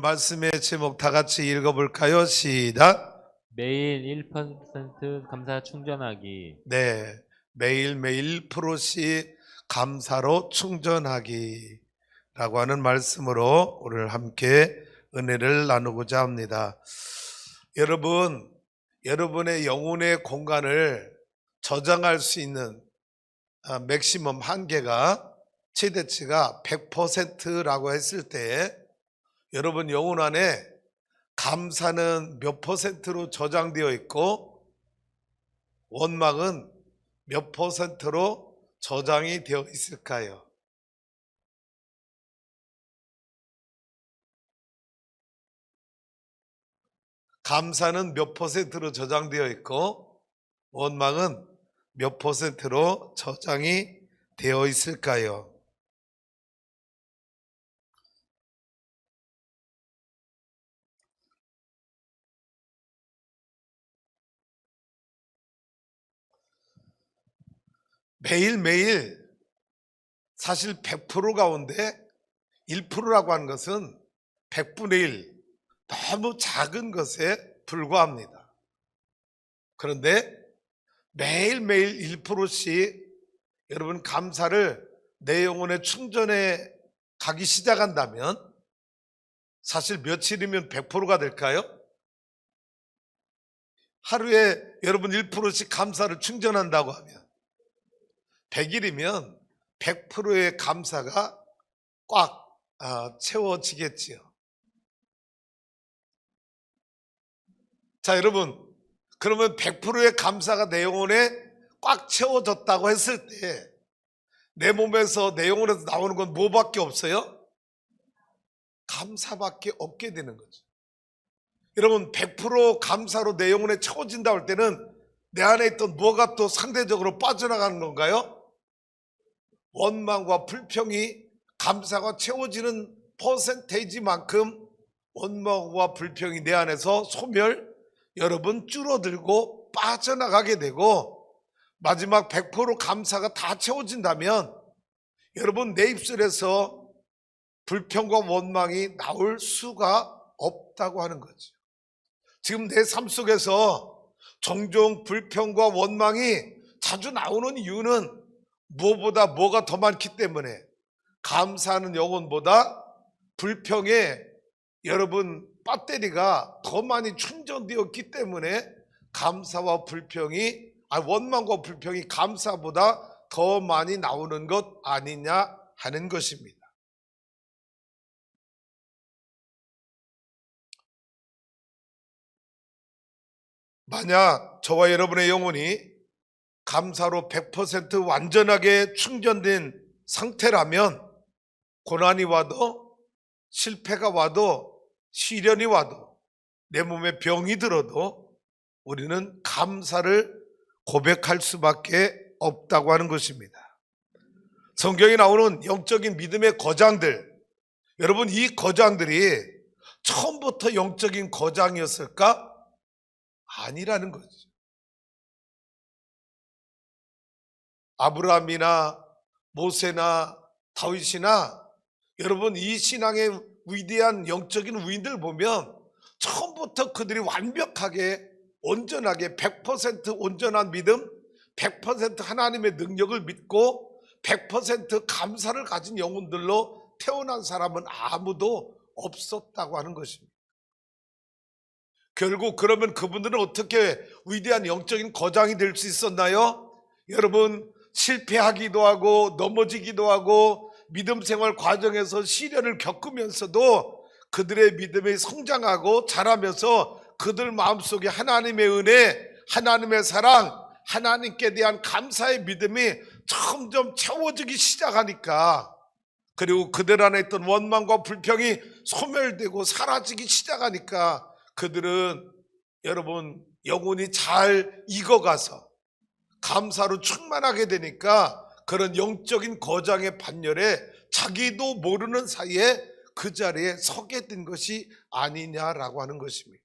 말씀의 제목 다 같이 읽어볼까요? 시작. 매일 1% 감사 충전하기. 네, 매일매일 1%씩 감사로 충전하기 라고 하는 말씀으로 오늘 함께 은혜를 나누고자 합니다. 여러분, 여러분의 영혼의 공간을 저장할 수 있는 맥시멈 한계가 최대치가 100%라고 했을 때 여러분 영혼 안에 감사는 몇 퍼센트로 저장되어 있고 원망은 몇 퍼센트로 저장이 되어 있을까요? 감사는 몇 퍼센트로 저장되어 있고 원망은 몇 퍼센트로 저장이 되어 있을까요? 매일매일 사실 100% 가운데 1%라고 하는 것은 100분의 1, 너무 작은 것에 불과합니다. 그런데 매일매일 1%씩 여러분 감사를 내 영혼의 충전에 가기 시작한다면 사실 며칠이면 100%가 될까요? 하루에 여러분 1%씩 감사를 충전한다고 하면 100일이면 100%의 감사가 꽉 채워지겠지요. 자, 여러분, 그러면 100%의 감사가 내 영혼에 꽉 채워졌다고 했을 때 내 몸에서 내 영혼에서 나오는 건 뭐밖에 없어요? 감사밖에 없게 되는 거죠. 여러분 100% 감사로 내 영혼에 채워진다 할 때는 내 안에 있던 뭐가 또 상대적으로 빠져나가는 건가요? 원망과 불평이 감사가 채워지는 퍼센테이지만큼 원망과 불평이 내 안에서 소멸, 여러분 줄어들고 빠져나가게 되고 마지막 100% 감사가 다 채워진다면 여러분 내 입술에서 불평과 원망이 나올 수가 없다고 하는 거죠. 지금 내 삶 속에서 종종 불평과 원망이 자주 나오는 이유는 무엇보다 뭐가 더 많기 때문에 감사하는 영혼보다 불평에 여러분 배터리가 더 많이 충전되었기 때문에 감사와 불평이 원망과 불평이 감사보다 더 많이 나오는 것 아니냐 하는 것입니다. 만약 저와 여러분의 영혼이 감사로 100% 완전하게 충전된 상태라면 고난이 와도 실패가 와도 시련이 와도 내 몸에 병이 들어도 우리는 감사를 고백할 수밖에 없다고 하는 것입니다. 성경에 나오는 영적인 믿음의 거장들, 여러분 이 거장들이 처음부터 영적인 거장이었을까? 아니라는 거죠. 아브라함이나 모세나 다윗이나 여러분 이 신앙의 위대한 영적인 위인들 보면 처음부터 그들이 완벽하게 온전하게 100% 온전한 믿음, 100% 하나님의 능력을 믿고 100% 감사를 가진 영혼들로 태어난 사람은 아무도 없었다고 하는 것입니다. 결국 그러면 그분들은 어떻게 위대한 영적인 거장이 될 수 있었나요? 여러분 실패하기도 하고 넘어지기도 하고 믿음 생활 과정에서 시련을 겪으면서도 그들의 믿음이 성장하고 자라면서 그들 마음속에 하나님의 은혜, 하나님의 사랑, 하나님께 대한 감사의 믿음이 점점 채워지기 시작하니까 그리고 그들 안에 있던 원망과 불평이 소멸되고 사라지기 시작하니까 그들은 여러분 영혼이 잘 익어가서 감사로 충만하게 되니까 그런 영적인 거장의 반열에 자기도 모르는 사이에 그 자리에 서게 된 것이 아니냐라고 하는 것입니다.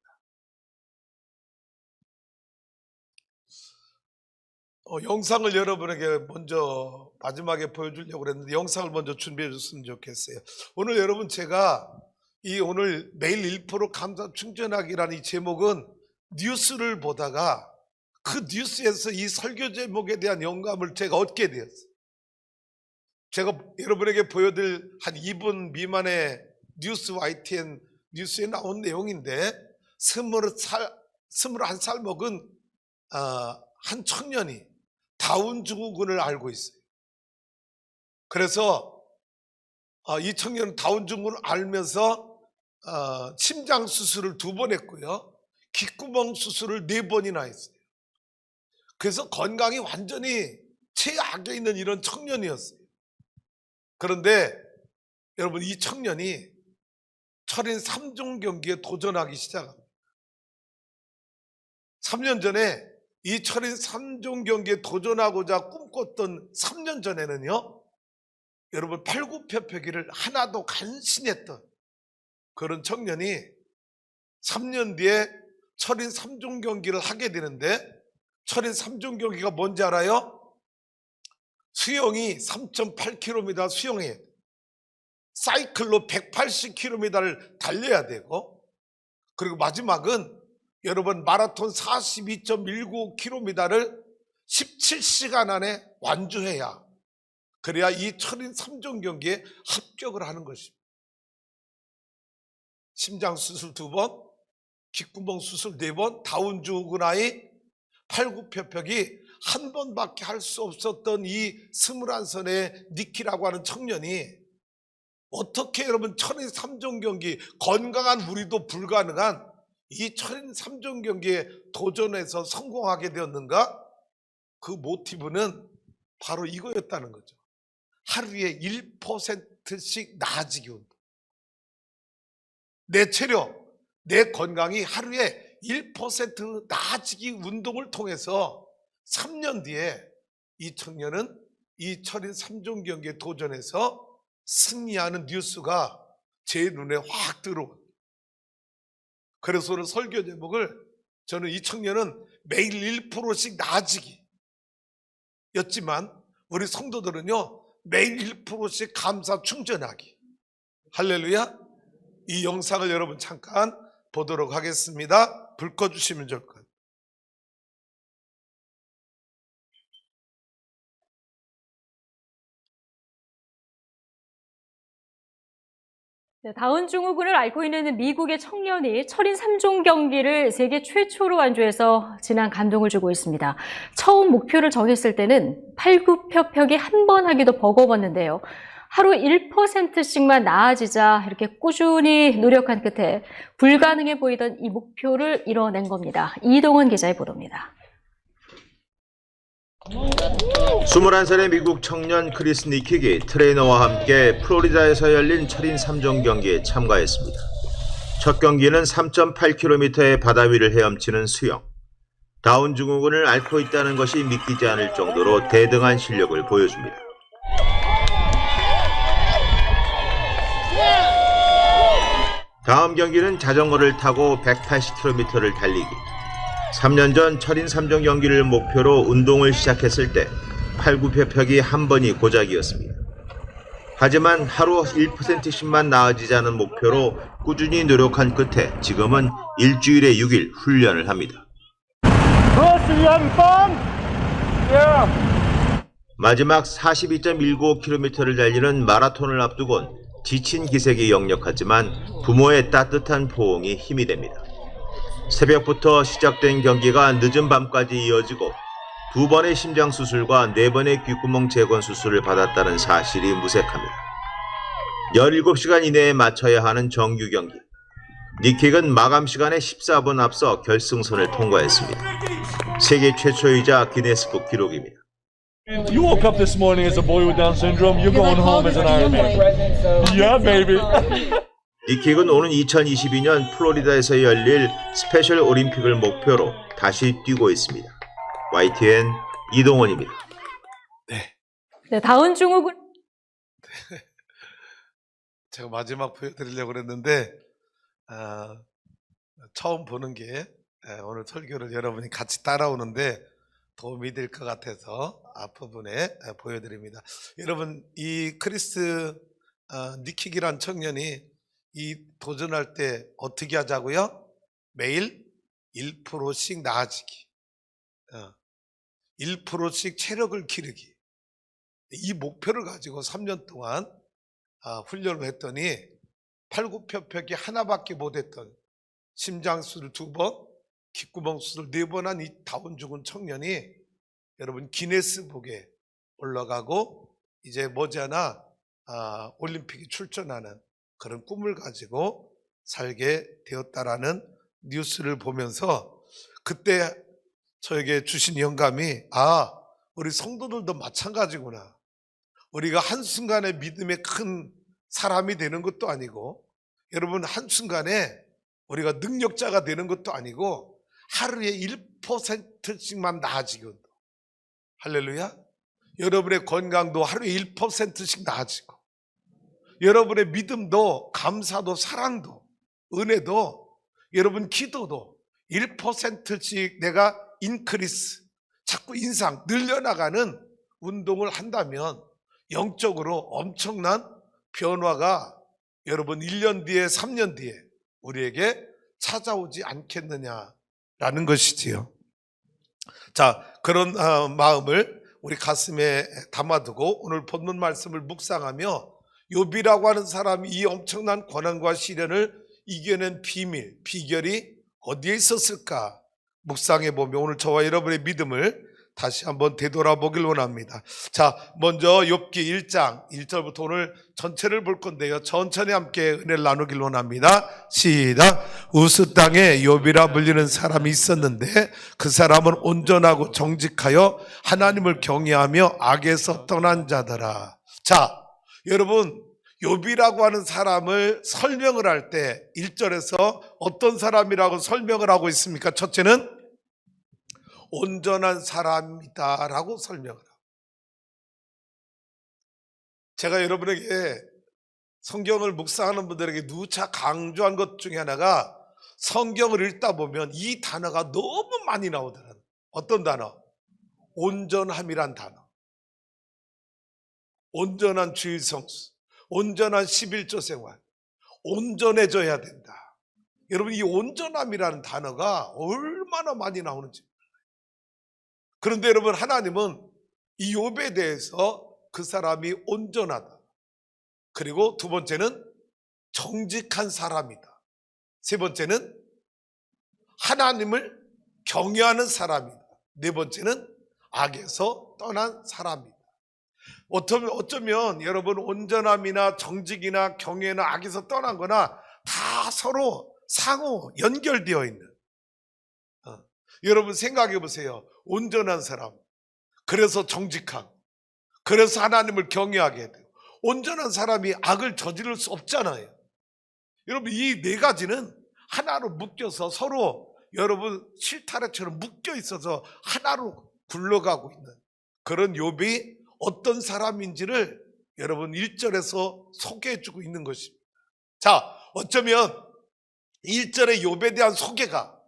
영상을 여러분에게 먼저 마지막에 보여주려고 했는데 영상을 먼저 준비해 줬으면 좋겠어요. 오늘 여러분 제가 이 오늘 매일 1% 감사 충전하기라는 이 제목은 뉴스를 보다가 그 뉴스에서 이 설교 제목에 대한 영감을 제가 얻게 되었어요. 제가 여러분에게 보여드릴 한 2분 미만의 뉴스 YTN 뉴스에 나온 내용인데 21살 먹은 한 청년이 다운 증후군을 앓고 있어요. 그래서 이 청년은 다운 증후군을 앓면서 심장 수술을 2번 했고요. 귓구멍 수술을 4번이나 했어요. 그래서 건강이 완전히 최악에 있는 이런 청년이었어요. 그런데 여러분, 이 청년이 철인 3종 경기에 도전하기 시작합니다. 3년 전에 이 철인 3종 경기에 도전하고자 꿈꿨던 3년 전에는요, 여러분, 팔굽혀펴기를 하나도 간신했던 그런 청년이 3년 뒤에 철인 3종 경기를 하게 되는데, 철인 3종 경기가 뭔지 알아요? 수영이 3.8km 수영해야 돼요. 사이클로 180km를 달려야 되고, 그리고 마지막은 여러분 마라톤 42.19km를 17시간 안에 완주해야, 그래야 이 철인 3종 경기에 합격을 하는 것입니다. 심장 수술 2번, 귓구멍 수술 4번, 다운 증후군 아이, 팔굽혀펴기 한 번밖에 할 수 없었던 이 21살의 니키라고 하는 청년이 어떻게 여러분 철인 3종 경기, 건강한 우리도 불가능한 이 철인 3종 경기에 도전해서 성공하게 되었는가? 그 모티브는 바로 이거였다는 거죠. 하루에 1%씩 나아지기 운동. 내 체력, 내 건강이 하루에 1% 나아지기 운동을 통해서 3년 뒤에 이 청년은 이 철인 3종 경기에 도전해서 승리하는 뉴스가 제 눈에 확 들어옵니다. 그래서 오늘 설교 제목을, 저는 이 청년은 매일 1%씩 나아지기 였지만 우리 성도들은요, 매일 1%씩 감사 충전하기. 할렐루야. 이 영상을 여러분 잠깐 보도록 하겠습니다. 불 꺼주시면 좋을 것 같아요. 네, 다운 증후군을 앓고 있는 미국의 청년이 철인 3종 경기를 세계 최초로 완주해서 진한 감동을 주고 있습니다. 처음 목표를 정했을 때는 팔굽혀펴기 한 번 하기도 버거웠는데요. 하루 1%씩만 나아지자 이렇게 꾸준히 노력한 끝에 불가능해 보이던 이 목표를 이뤄낸 겁니다. 이동원 기자의 보도입니다. 21살의 미국 청년 크리스 니킥이 트레이너와 함께 플로리다에서 열린 철인 3종 경기에 참가했습니다. 첫 경기는 3.8km의 바다 위를 헤엄치는 수영. 다운 증후군을 앓고 있다는 것이 믿기지 않을 정도로 대등한 실력을 보여줍니다. 다음 경기는 자전거를 타고 180km를 달리기. 3년 전 철인 3종 경기를 목표로 운동을 시작했을 때 팔굽혀펴기 한 번이 고작이었습니다. 하지만 하루 1%씩만 나아지자는 목표로 꾸준히 노력한 끝에 지금은 일주일에 6일 훈련을 합니다. 마지막 42.19km를 달리는 마라톤을 앞두곤 지친 기색이 역력하지만 부모의 따뜻한 포옹이 힘이 됩니다. 새벽부터 시작된 경기가 늦은 밤까지 이어지고 2번의 심장 수술과 4번의 귓구멍 재건 수술을 받았다는 사실이 무색합니다. 17시간 이내에 마쳐야 하는 정규 경기. 니킥은 마감 시간에 14분 앞서 결승선을 통과했습니다. 세계 최초이자 기네스북 기록입니다. You woke up this morning as a boy with Down syndrome. You're going home as an Ironman. Yeah, baby. 니킥은 오는 2022년 플로리다에서 열릴 스페셜 올림픽을 목표로 다시 뛰고 있습니다. YTN 이동원입니다. 네, 다운 증후군. 제가 마지막 보여드리려고 그랬는데 처음 보는 게 오늘 설교를 여러분이 같이 따라오는데 도움이 될 것 같아서 앞부분에 보여드립니다. 여러분, 이 크리스 니킥이란 청년이 이 도전할 때 어떻게 하자고요? 매일 1%씩 나아지기. 1%씩 체력을 기르기. 이 목표를 가지고 3년 동안 훈련을 했더니 팔굽혀펴기 하나밖에 못했던 심장수를 2번, 귓구멍 수술 4번 한 이 다운 죽은 청년이 여러분 기네스북에 올라가고 이제 머지않아 올림픽에 출전하는 그런 꿈을 가지고 살게 되었다라는 뉴스를 보면서 그때 저에게 주신 영감이 우리 성도들도 마찬가지구나. 우리가 한순간에 믿음의 큰 사람이 되는 것도 아니고 여러분 한순간에 우리가 능력자가 되는 것도 아니고 하루에 1%씩만 나아지거든. 할렐루야. 여러분의 건강도 하루에 1%씩 나아지고 여러분의 믿음도 감사도 사랑도 은혜도 여러분 기도도 1%씩 내가 인크리스 자꾸 인상 늘려나가는 운동을 한다면 영적으로 엄청난 변화가 여러분 1년 뒤에 3년 뒤에 우리에게 찾아오지 않겠느냐라는 것이지요. 자, 그런 마음을 우리 가슴에 담아두고 오늘 본문 말씀을 묵상하며 욥이라고 하는 사람이 이 엄청난 고난과 시련을 이겨낸 비결이 어디에 있었을까 묵상해 보며 오늘 저와 여러분의 믿음을 다시 한번 되돌아보길 원합니다. 자, 먼저 욥기 1장 1절부터 오늘 전체를 볼 건데요. 천천히 함께 은혜를 나누길 원합니다. 시작. 우스 땅에 욥이라 불리는 사람이 있었는데 그 사람은 온전하고 정직하여 하나님을 경외하며 악에서 떠난 자더라. 자, 여러분 욥이라고 하는 사람을 설명을 할 때 1절에서 어떤 사람이라고 설명을 하고 있습니까? 첫째는 온전한 사람이다 라고 설명을 합니다. 제가 여러분에게 성경을 묵상하는 분들에게 누차 강조한 것 중에 하나가 성경을 읽다 보면 이 단어가 너무 많이 나오더라고요. 어떤 단어? 온전함이란 단어. 온전한 주일 성수, 온전한 11조 생활, 온전해져야 된다. 여러분 이 온전함이라는 단어가 얼마나 많이 나오는지. 그런데 여러분 하나님은 이 욥에 대해서 그 사람이 온전하다. 그리고 두 번째는 정직한 사람이다. 세 번째는 하나님을 경외하는 사람이다. 네 번째는 악에서 떠난 사람이다. 어쩌면 여러분 온전함이나 정직이나 경외나 악에서 떠난 거나 다 서로 상호 연결되어 있는 여러분 생각해 보세요. 온전한 사람, 그래서 정직한, 그래서 하나님을 경외하게 돼요. 온전한 사람이 악을 저지를 수 없잖아요. 여러분 이 네 가지는 하나로 묶여서 서로 여러분 실타래처럼 묶여 있어서 하나로 굴러가고 있는 그런 욥이 어떤 사람인지를 여러분 1절에서 소개해주고 있는 것입니다. 자, 어쩌면 1절의 욥에 대한 소개가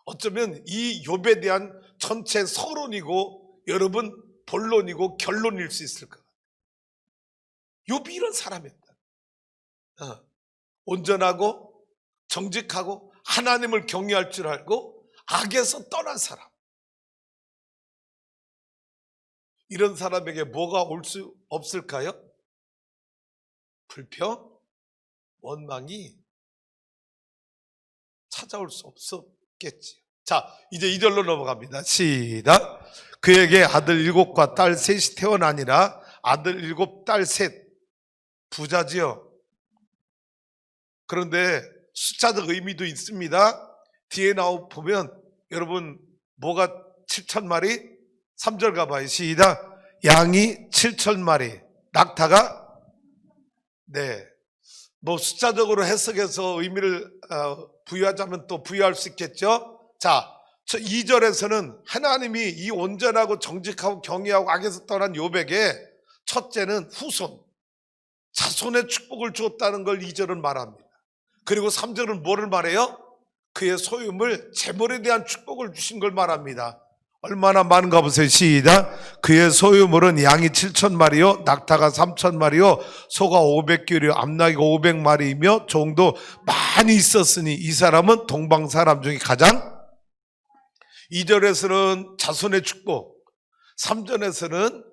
어쩌면 이 욥에 대한 전체 서론이고 여러분 본론이고 결론일 수 있을 것 같아요. 욥이 이런 사람이었다. 온전하고 정직하고 하나님을 경외할 줄 알고 악에서 떠난 사람. 이런 사람에게 뭐가 올 수 없을까요? 불평, 원망이 찾아올 수 없었겠지요. 자, 이제 2절로 넘어갑니다. 시작. 그에게 아들 7과 딸 3이 태어나니라. 아들 7, 딸 3. 부자지요. 그런데 숫자적 의미도 있습니다. 뒤에 보면 여러분 뭐가 7,000마리? 3절 가봐요. 시작. 양이 7,000마리. 낙타가 뭐 숫자적으로 해석해서 의미를 부여하자면 또 부여할 수 있겠죠. 자, 2절에서는 하나님이 이 온전하고 정직하고 경외하고 악에서 떠난 욥에게 첫째는 후손, 자손의 축복을 주었다는 걸 2절은 말합니다. 그리고 3절은 뭐를 말해요? 그의 소유물, 재물에 대한 축복을 주신 걸 말합니다. 얼마나 많은가 보세요. 시작. 그의 소유물은 양이 7,000마리요, 낙타가 3,000마리요, 소가 500개요, 암나귀가 500마리이며 종도 많이 있었으니 이 사람은 동방 사람 중에 가장 2절에서는 자손의 축복, 3절에서는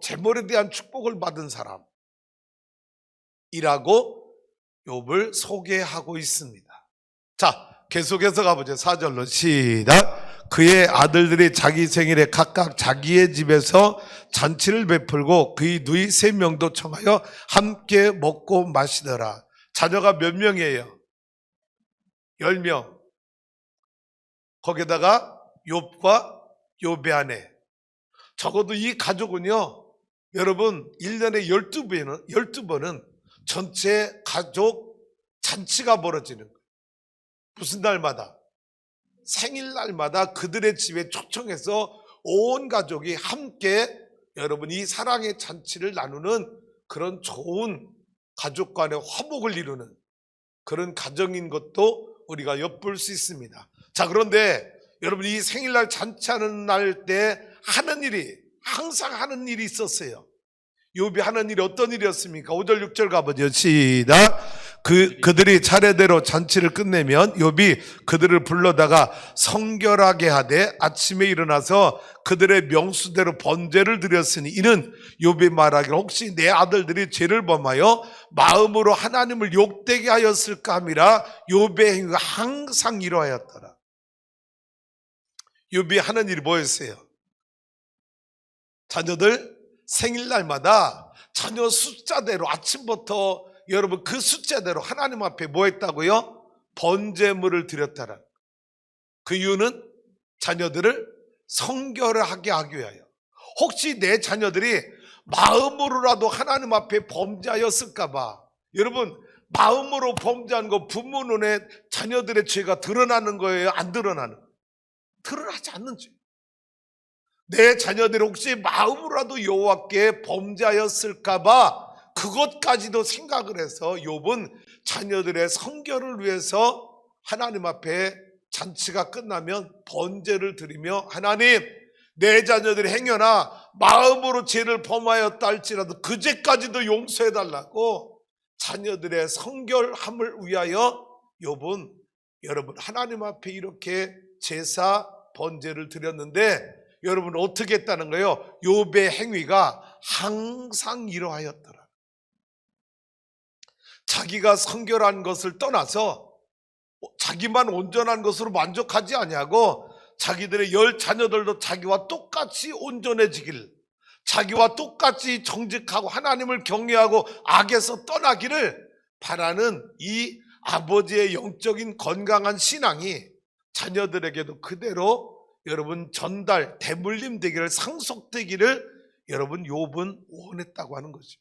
재물에 대한 축복을 받은 사람이라고 욥을 소개하고 있습니다. 자, 계속해서 가보죠. 4절로 시작. 그의 아들들이 자기 생일에 각각 자기의 집에서 잔치를 베풀고 그의 누이 3명도 청하여 함께 먹고 마시더라. 자녀가 몇 명이에요? 10명. 거기다가 욥과 욥의 아내. 적어도 이 가족은요, 여러분 1년에 12번은 전체 가족 잔치가 벌어지는 거예요. 무슨 날마다? 생일날마다 그들의 집에 초청해서 온 가족이 함께 여러분 이 사랑의 잔치를 나누는 그런 좋은 가족 간의 화목을 이루는 그런 가정인 것도 우리가 엿볼 수 있습니다. 자, 그런데 여러분 이 생일날 잔치하는 날 때 하는 일이, 항상 하는 일이 있었어요. 욥이 하는 일이 어떤 일이었습니까? 5절 6절 가보죠. 시작. 그들이 차례대로 잔치를 끝내면 욥이 그들을 불러다가 성결하게 하되 아침에 일어나서 그들의 명수대로 번제를 드렸으니 이는 욥이 말하기를 혹시 내 아들들이 죄를 범하여 마음으로 하나님을 욕되게 하였을까 함이라. 욥의 행위가 항상 이러하였더라. 욥이 하는 일이 뭐였어요? 자녀들 생일날마다 자녀 숫자대로 아침부터 여러분 그 숫자대로 하나님 앞에 뭐 했다고요? 번제물을 드렸다라. 그 이유는 자녀들을 성결하게 하기 위하여. 혹시 내 자녀들이 마음으로라도 하나님 앞에 범죄하였을까 봐. 여러분 마음으로 범죄한 거 부모 눈에 자녀들의 죄가 드러나는 거예요? 안 드러나는 거예요? 드러나지 않는 죄. 내 자녀들이 혹시 마음으로라도 여호와께 범죄하였을까 봐 그것까지도 생각을 해서 욥은 자녀들의 성결을 위해서 하나님 앞에 잔치가 끝나면 번제를 드리며 하나님 내 자녀들의 행여나 마음으로 죄를 범하였다 할지라도 그 죄까지도 용서해달라고 자녀들의 성결함을 위하여 욥은 여러분 하나님 앞에 이렇게 제사 번제를 드렸는데 여러분 어떻게 했다는 거예요? 욥의 행위가 항상 이러하였더라. 자기가 성결한 것을 떠나서 자기만 온전한 것으로 만족하지 아니하고 자기들의 10 자녀들도 자기와 똑같이 온전해지길, 자기와 똑같이 정직하고 하나님을 경외하고 악에서 떠나기를 바라는 이 아버지의 영적인 건강한 신앙이 자녀들에게도 그대로 여러분 전달, 대물림 되기를, 상속되기를 여러분 욥은 원했다고 하는 거죠.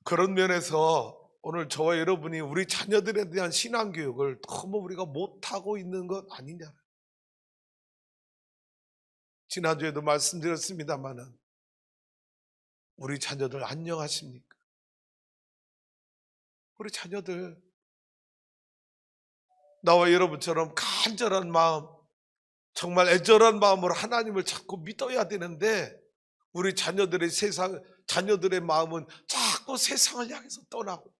그런 면에서 오늘 저와 여러분이 우리 자녀들에 대한 신앙교육을 너무 우리가 못하고 있는 것 아니냐. 지난주에도 말씀드렸습니다마는 우리 자녀들 안녕하십니까? 우리 자녀들 나와 여러분처럼 간절한 마음, 정말 애절한 마음으로 하나님을 자꾸 믿어야 되는데 우리 자녀들의 마음은 자꾸 세상을 향해서 떠나고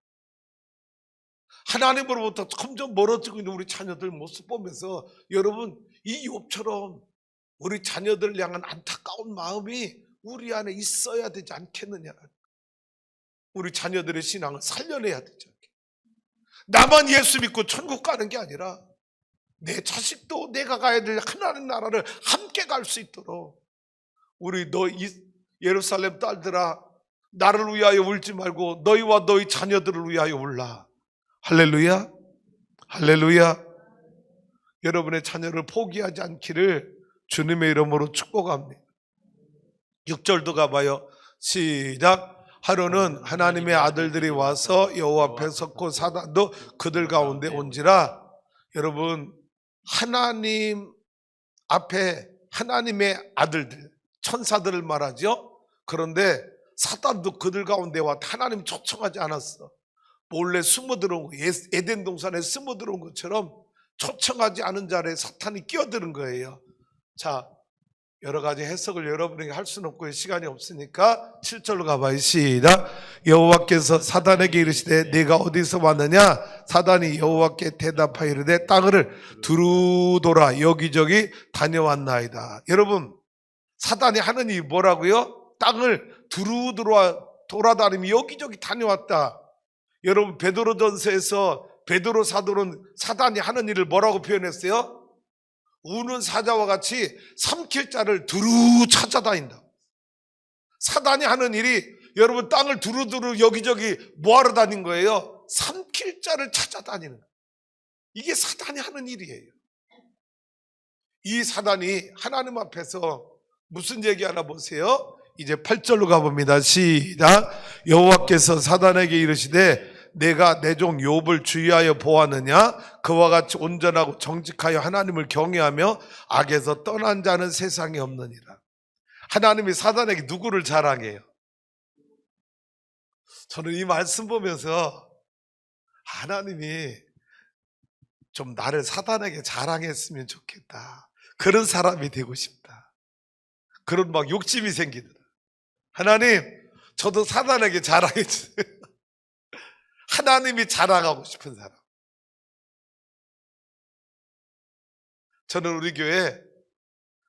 하나님으로부터 점점 멀어지고 있는 우리 자녀들 모습 보면서 여러분 이 욥처럼 우리 자녀들을 향한 안타까운 마음이 우리 안에 있어야 되지 않겠느냐. 우리 자녀들의 신앙을 살려내야 되지 않겠느냐. 나만 예수 믿고 천국 가는 게 아니라 내 자식도 내가 가야 될 하나님 나라를 함께 갈 수 있도록 우리 예루살렘 딸들아 나를 위하여 울지 말고 너희와 너희 자녀들을 위하여 울라. 할렐루야, 할렐루야. 여러분의 자녀를 포기하지 않기를 주님의 이름으로 축복합니다. 6절도 가봐요. 시작. 하루는 하나님의 아들들이 와서 여호와 앞에 섰고 사단도 그들 가운데 온지라. 여러분 하나님 앞에 하나님의 아들들 천사들을 말하죠. 그런데 사단도 그들 가운데 와 하나님 초청하지 않았어. 몰래 숨어 들어온 거, 에덴 동산에 숨어 들어온 것처럼 초청하지 않은 자리에 사탄이 끼어드는 거예요. 자, 여러 가지 해석을 여러분에게 할 수는 없고 시간이 없으니까 7절로 가봐요. 시작. 여호와께서 사단에게 이르시되 네가 어디서 왔느냐? 사단이 여호와께 대답하여 이르되 땅을 두루 돌아 여기저기 다녀왔나이다. 여러분, 사단이 하는 일이 뭐라고요? 땅을 두루 돌아다니며 여기저기 다녀왔다. 여러분, 베드로전서에서 베드로 사도는 사단이 하는 일을 뭐라고 표현했어요? 우는 사자와 같이 삼킬 자를 두루 찾아다닌다. 사단이 하는 일이 여러분 땅을 두루두루 여기저기 뭐하러 다닌 거예요? 삼킬 자를 찾아다니는 거예요. 이게 사단이 하는 일이에요. 이 사단이 하나님 앞에서 무슨 얘기하나 보세요. 이제 8절로 가봅니다. 시작. 여호와께서 사단에게 이르시되 내가 내 종 욥을 주의하여 보았느냐? 그와 같이 온전하고 정직하여 하나님을 경외하며 악에서 떠난 자는 세상에 없느니라. 하나님이 사단에게 누구를 자랑해요? 저는 이 말씀 보면서 하나님이 좀 나를 사단에게 자랑했으면 좋겠다. 그런 사람이 되고 싶다. 그런 막 욕심이 생기더라. 하나님, 저도 사단에게 자랑해 주세요. 하나님이 자랑하고 싶은 사람. 저는 우리 교회에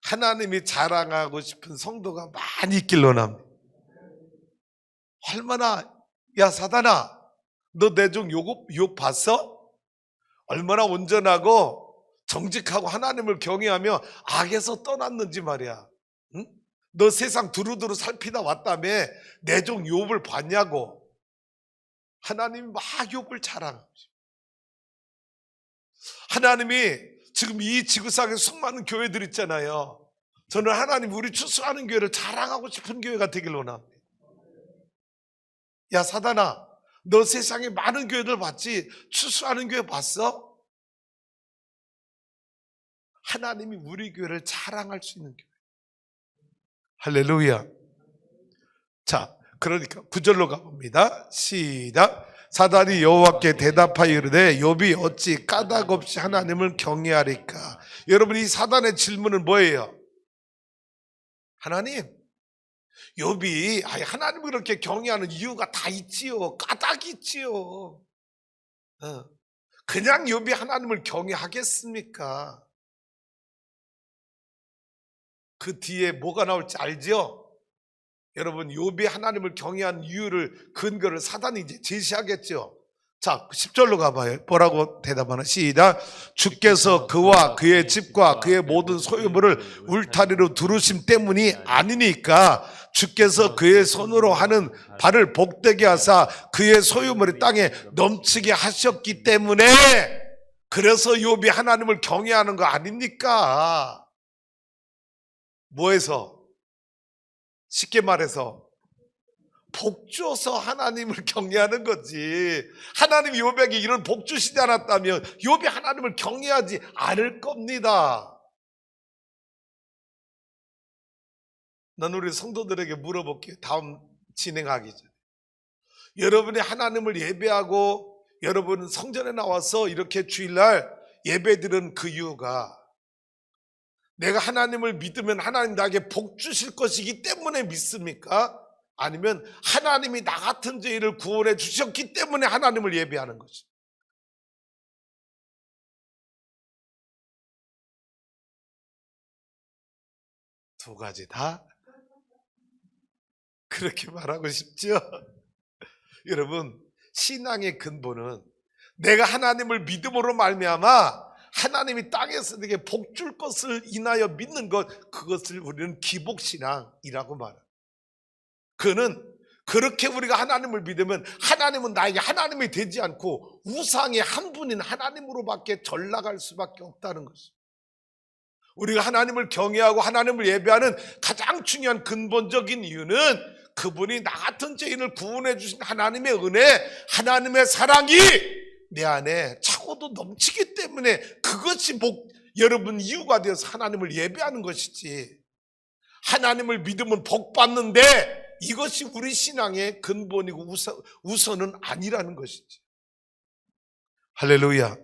하나님이 자랑하고 싶은 성도가 많이 있길 원합니다. 얼마나, 야 사단아, 너 내 종 욥 봤어? 얼마나 온전하고 정직하고 하나님을 경외하며 악에서 떠났는지 말이야. 응? 너 세상 두루두루 살피다 왔다며 내 종 욥을 봤냐고. 하나님이 막 욥을 자랑하고 싶어요. 하나님이 지금 이 지구상에 수많은 교회들 있잖아요. 저는 하나님 우리 추수하는 교회를 자랑하고 싶은 교회가 되길 원합니다. 야 사단아, 너 세상에 많은 교회들 봤지? 추수하는 교회 봤어? 하나님이 우리 교회를 자랑할 수 있는 교회. 할렐루야. 자, 그러니까 9절로 가봅니다. 시작. 사단이 여호와께 대답하여 이르되 욥이 어찌 까닭 없이 하나님을 경외하리까? 여러분, 이 사단의 질문은 뭐예요? 하나님, 욥이 하나님을 그렇게 경외하는 이유가 다 있지요. 까닭이 있지요. 그냥 욥이 하나님을 경외하겠습니까? 그 뒤에 뭐가 나올지 알죠? 여러분, 욥이 하나님을 경외한 이유를, 근거를 사단이 이제 제시하겠죠. 자, 10절로 가봐요. 뭐라고 대답하나? 시작. 주께서 그와 그의 집과 그의 모든 소유물을 울타리로 두르심 때문이 아니니까 주께서 그의 손으로 하는 발을 복되게 하사 그의 소유물이 땅에 넘치게 하셨기 때문에, 그래서 욥이 하나님을 경외하는 거 아닙니까? 뭐해서? 쉽게 말해서 복 줘서 하나님을 경외하는 거지. 하나님이 욥에게 이런 복 주시지 않았다면 욥이 하나님을 경외하지 않을 겁니다. 난 우리 성도들에게 물어볼게요. 다음 진행하기 전에. 여러분이 하나님을 예배하고 여러분 성전에 나와서 이렇게 주일날 예배드리는 그 이유가 내가 하나님을 믿으면 하나님 나에게 복 주실 것이기 때문에 믿습니까? 아니면 하나님이 나 같은 죄인을 구원해 주셨기 때문에 하나님을 예배하는 것입니다. 두 가지 다 그렇게 말하고 싶죠? 여러분, 신앙의 근본은 내가 하나님을 믿음으로 말미암아 하나님이 땅에서 내게 복 줄 것을 인하여 믿는 것, 그것을 우리는 기복신앙이라고 말합니다. 그는 그렇게 우리가 하나님을 믿으면 하나님은 나에게 하나님이 되지 않고 우상의 한 분인 하나님으로밖에 전락할 수밖에 없다는 것입니다. 우리가 하나님을 경외하고 하나님을 예배하는 가장 중요한 근본적인 이유는 그분이 나 같은 죄인을 구원해 주신 하나님의 은혜, 하나님의 사랑이 내 안에 차고도 넘치기 때문에, 그것이 여러분 이유가 되어서 하나님을 예배하는 것이지, 하나님을 믿으면 복 받는데 이것이 우리 신앙의 근본이고 우선은 아니라는 것이지. 할렐루야.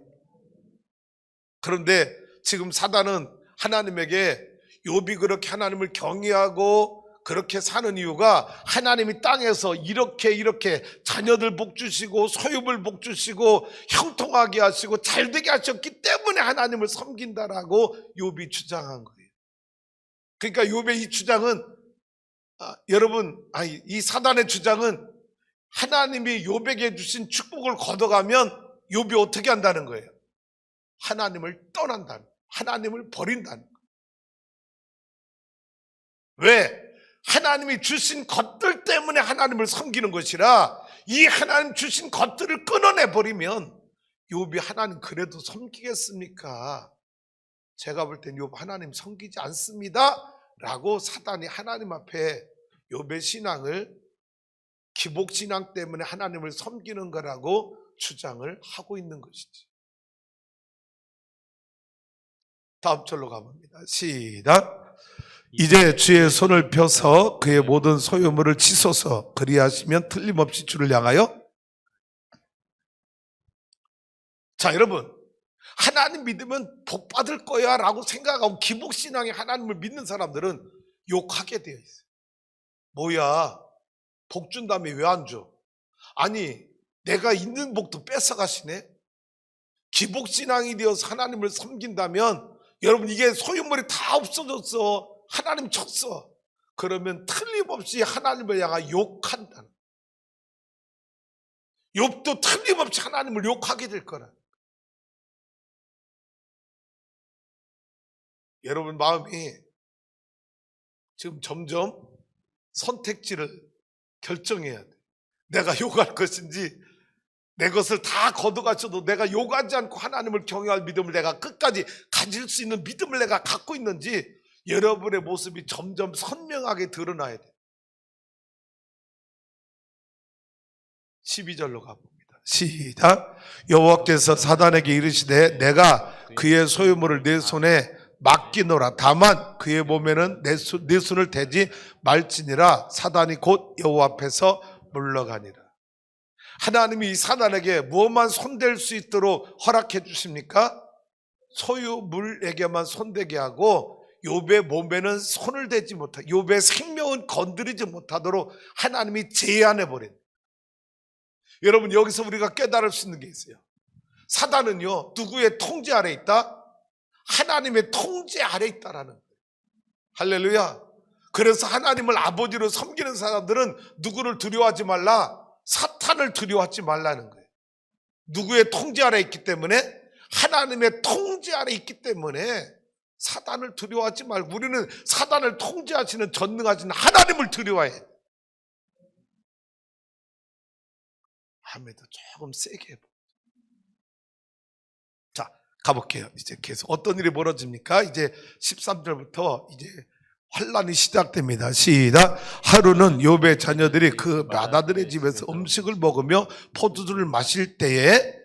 그런데 지금 사단은 하나님에게 욥이 그렇게 하나님을 경외하고 그렇게 사는 이유가 하나님이 땅에서 이렇게 자녀들 복 주시고 소유물 복 주시고 형통하게 하시고 잘되게 하셨기 때문에 하나님을 섬긴다라고 욥이 주장한 거예요. 그러니까 욥의 이 주장은 이 사단의 주장은 하나님이 욥에게 주신 축복을 걷어가면 욥이 어떻게 한다는 거예요? 하나님을 떠난다는, 하나님을 버린다는 거예요. 왜? 하나님이 주신 것들 때문에 하나님을 섬기는 것이라 이 하나님 주신 것들을 끊어내 버리면 욥이 하나님 그래도 섬기겠습니까? 제가 볼 땐 욥 하나님 섬기지 않습니다 라고 사단이 하나님 앞에 욥의 신앙을 기복신앙 때문에 하나님을 섬기는 거라고 주장을 하고 있는 것이지. 다음 절로 가봅니다. 시작. 이제 주의 손을 펴서 그의 모든 소유물을 치소서. 그리하시면 틀림없이 주를 향하여. 자, 여러분, 하나님 믿으면 복 받을 거야 라고 생각하고 기복신앙에 하나님을 믿는 사람들은 욕하게 되어 있어요. 뭐야, 복 준 다음에 왜 안 줘? 아니, 내가 있는 복도 뺏어가시네. 기복신앙이 되어서 하나님을 섬긴다면 여러분, 이게 소유물이 다 없어졌어. 하나님 쳤어. 그러면 틀림없이 하나님을 향하여 욕한다. 욥도 틀림없이 하나님을 욕하게 될 거라. 여러분 마음이 지금 점점 선택지를 결정해야 돼. 내가 욕할 것인지 내 것을 다 걷어가셔도 내가 욕하지 않고 하나님을 경외할 믿음을 내가 끝까지 가질 수 있는 믿음을 내가 갖고 있는지 여러분의 모습이 점점 선명하게 드러나야 돼. 12절로 가봅니다. 시작. 여호와께서 사단에게 이르시되 내가 그의 소유물을 내 손에 맡기노라. 다만 그의 몸에는 내 손을 대지 말지니라. 사단이 곧 여호와 앞에서 물러가니라. 하나님이 이 사단에게 무엇만 손댈 수 있도록 허락해 주십니까? 소유물에게만 손대게 하고 욥의 몸에는 손을 대지 못하고 욥의 생명은 건드리지 못하도록 하나님이 제한해 버린. 여러분, 여기서 우리가 깨달을 수 있는 게 있어요. 사단은요, 누구의 통제 아래 있다? 하나님의 통제 아래 있다라는 거예요. 할렐루야. 그래서 하나님을 아버지로 섬기는 사람들은 누구를 두려워하지 말라? 사탄을 두려워하지 말라는 거예요. 누구의 통제 아래 있기 때문에? 하나님의 통제 아래 있기 때문에 사단을 두려워하지 말고 우리는 사단을 통제하시는 전능하신 하나님을 두려워해. 다음에도 조금 세게 해보. 자, 가볼게요. 이제 계속 어떤 일이 벌어집니까? 이제 13절부터 이제 환란이 시작됩니다. 시작. 하루는 욥의 자녀들이 그 맏아들의 집에서 음식을 먹으며 포도주를 마실 때에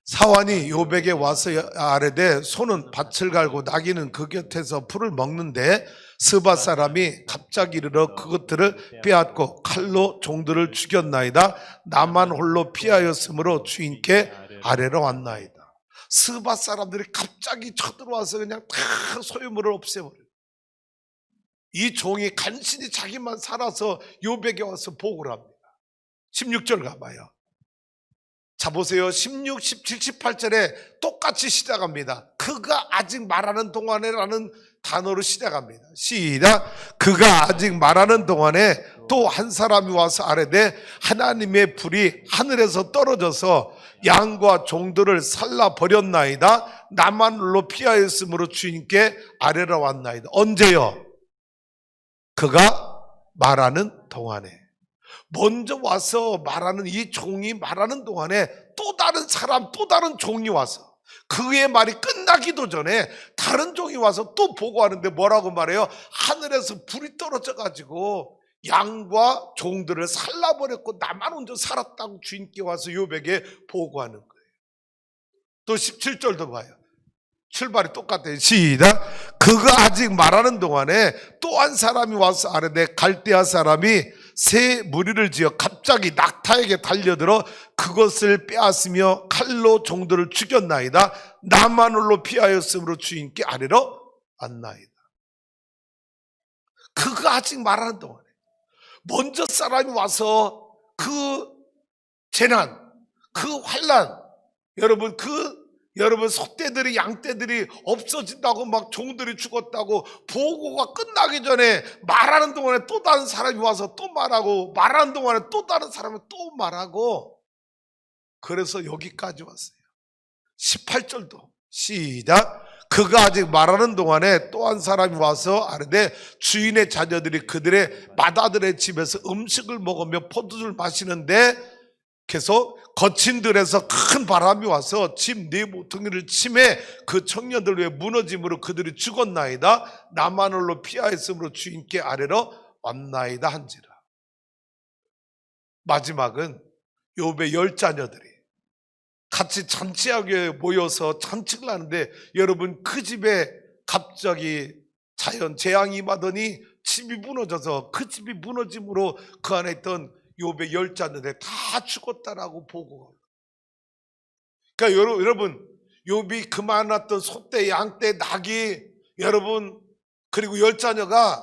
사환이 욥에게 와서 아뢰되 소는 밭을 갈고 나귀는 그 곁에서 풀을 먹는데 스바 사람이 갑자기 이르러 그것들을 빼앗고 칼로 종들을 죽였나이다. 나만 홀로 피하였으므로 주인께 아뢰러 왔나이다. 스바 사람들이 갑자기 쳐들어와서 그냥 다 소유물을 없애버려요. 이 종이 간신히 자기만 살아서 욥에게 와서 보고를 합니다. 16절 가봐요. 자, 보세요. 16, 17, 18절에 똑같이 시작합니다. 그가 아직 말하는 동안에라는 단어로 시작합니다. 시작. 그가 아직 말하는 동안에 또 한 사람이 와서 아뢰되 하나님의 불이 하늘에서 떨어져서 양과 종들을 살라 버렸나이다. 나만 홀로 피하였으므로 주인께 아뢰러 왔나이다. 언제요? 그가 말하는 동안에. 먼저 와서 말하는 이 종이 말하는 동안에 또 다른 사람, 또 다른 종이 와서 그의 말이 끝나기도 전에 다른 종이 와서 또 보고하는데 뭐라고 말해요? 하늘에서 불이 떨어져 가지고 양과 종들을 살라버렸고 나만 혼자 살았다고 주인께 와서 욥에게 보고하는 거예요. 또 17절도 봐요. 출발이 똑같아요. 시작. 그가 아직 말하는 동안에 또 한 사람이 와서 아뢰되 갈대아 사람이 새 무리를 지어 갑자기 낙타에게 달려들어 그것을 빼앗으며 칼로 종들을 죽였나이다. 나만 홀로 피하였으므로 주인께 아뢰러 왔나이다. 그거 아직 말하는 동안에 먼저 사람이 와서 그 재난, 그 환난, 여러분 소떼들이 양떼들이 없어진다고 막 종들이 죽었다고 보고가 끝나기 전에 말하는 동안에 또 다른 사람이 와서 또 말하고 말하는 동안에 또 다른 사람이 또 말하고 그래서 여기까지 왔어요. 18절도 시작. 그가 아직 말하는 동안에 또 한 사람이 와서 아뢰되 주인의 자녀들이 그들의 맏아들의 집에서 음식을 먹으며 포도주를 마시는데 계속 거친 들에서 큰 바람이 와서 집 네 모퉁이를 치매 그 청년들 위에 무너짐으로 그들이 죽었나이다. 나만 홀로 피하였으므로 주인께 아뢰러 왔나이다 한지라. 마지막은 욥의 10자녀들이 같이 잔치하게 모여서 잔치를 하는데 여러분 그 집에 갑자기 자연 재앙이 임하더니 집이 무너져서 그 집이 무너짐으로 그 안에 있던 욥의 10자녀들 다 죽었다라고 보고가. 그러니까 여러분 욥이 그만놨던 소떼, 양떼, 낙이 여러분 그리고 10자녀가